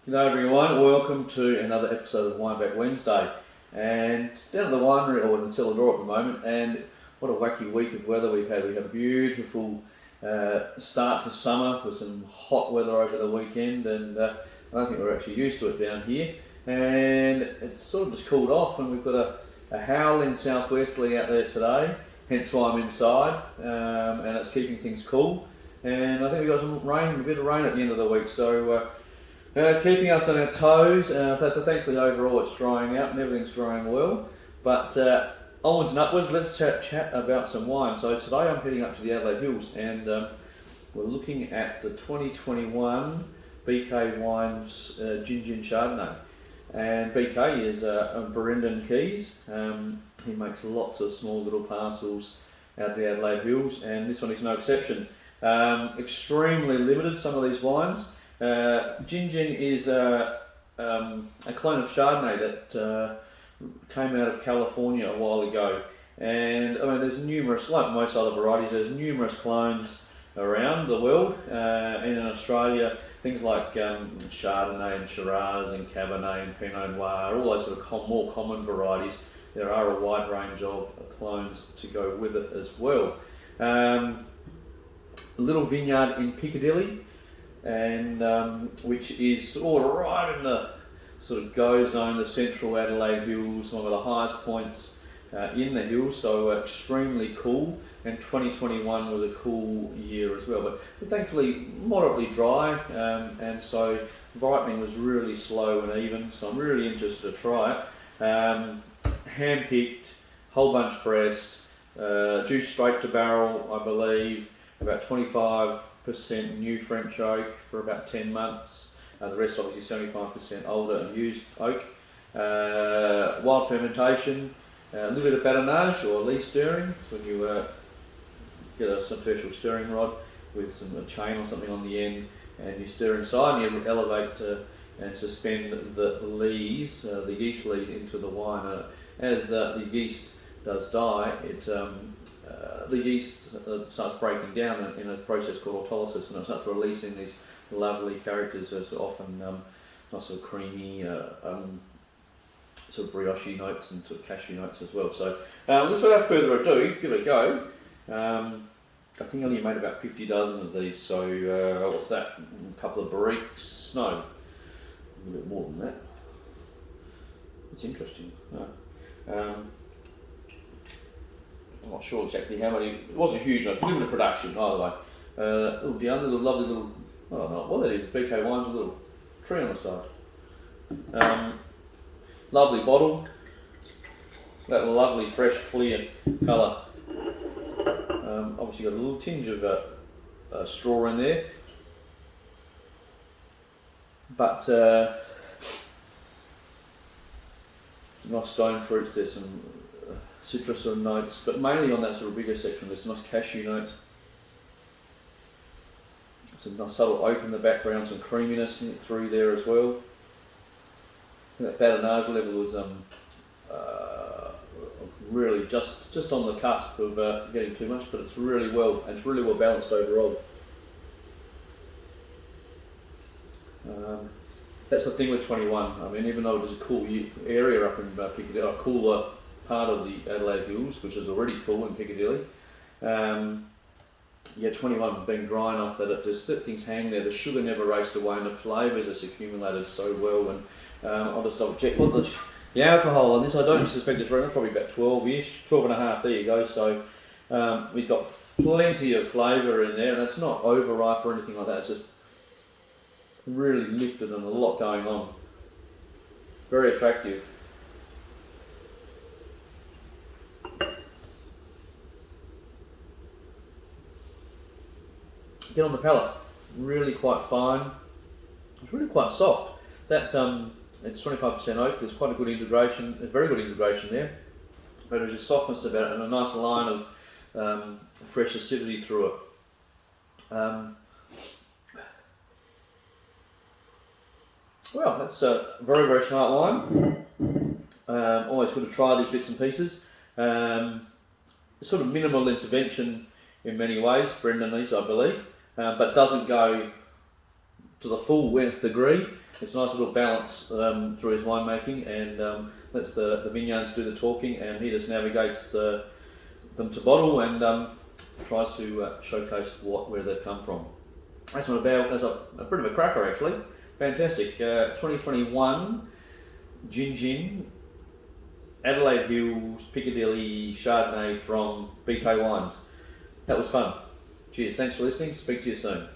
G'day everyone, welcome to another episode of Wine Back Wednesday. And down at the winery, or in the cellar door at the moment, and what a wacky week of weather we've had. We had a beautiful start to summer with some hot weather over the weekend, and I don't think we're actually used to it down here. And it's sort of just cooled off, and we've got a howling southwesterly out there today, hence why I'm inside, and it's keeping things cool. And I think we've got some rain, a bit of rain at the end of the week, so keeping us on our toes. Thankfully overall it's drying out and everything's drying well. But onwards and upwards, let's chat about some wine. So today I'm heading up to the Adelaide Hills, and we're looking at the 2021 BK Wines Gin Chardonnay. And BK is Brendan Keys. He makes lots of small little parcels out the Adelaide Hills, and this one is no exception. Extremely limited, some of these wines. Gin is a clone of Chardonnay that came out of California a while ago, and I mean there's numerous, like most other varieties, there's numerous clones around the world, and in Australia things like Chardonnay and Shiraz and Cabernet and Pinot Noir, all those sort of more common varieties. There are a wide range of clones to go with it as well. A little vineyard in Piccadilly, and which is all right in the sort of go zone, the central Adelaide Hills, one of the highest points in the hills, so extremely cool. And 2021 was a cool year as well, but thankfully moderately dry, and so ripening was really slow and even, so I'm really interested to try it. Hand picked, whole bunch pressed, juice straight to barrel, I believe, about 25% new French oak for about 10 months. The rest obviously 75% older and used oak. Wild fermentation, a little bit of batonnage or leaf stirring. So when you get a special stirring rod with a chain or something on the end, and you stir inside and you elevate and suspend the lees, the yeast lees, into the wine. As the yeast does die, the yeast starts breaking down in a process called autolysis, and it starts releasing these lovely characters. It's often nice sort of creamy, sort of brioche notes and sort of cashew notes as well. So let's, without further ado, give it a go. I think I only made about 50 dozen of these, so what's that? A couple of barriques? No, a little bit more than that. It's interesting. I'm not sure exactly how many. It wasn't huge. It was limited production either way. Little down, little lovely little. I don't know what that is. BK Wines with a little tree on the side. Lovely bottle. That lovely, fresh, clear colour. Obviously got a little tinge of straw in there, but nice stone fruits. There's some citrus notes, but mainly on that sort of bigger section there's nice cashew notes. Some nice subtle oak in the background, some creaminess through there as well. That batonnage level was really just on the cusp of getting too much, but it's really well balanced overall. That's the thing with 21. I mean, even though it is a cool area up in Piccadilly, a cooler part of the Adelaide Hills, which is already cool in Piccadilly. 21 being dry enough that it just let things hang there. The sugar never raced away, and the flavours just accumulated so well. And I'll just double check what the alcohol on this. I don't suspect it's right, probably about 12-ish, 12 and a half. There you go. So we've got plenty of flavour in there, and it's not overripe or anything like that. It's just really lifted and a lot going on. Very attractive. Get on the palate, really quite fine. It's really quite soft. That it's 25% oak. There's quite a good integration, a very good integration there. But there's a softness about it and a nice line of fresh acidity through it. Well, that's a very, very smart wine. Always good to try these bits and pieces. Sort of minimal intervention in many ways, Brendan is, I believe, but doesn't go to the full nth degree. It's a nice little balance through his winemaking, and lets the vineyards do the talking, and he just navigates them to bottle and tries to showcase where they've come from. That's not about as a bit of a cracker actually. Fantastic. 2021 Gin Adelaide Hills Piccadilly Chardonnay from BK Wines. That was fun. Cheers. Thanks for listening. Speak to you soon.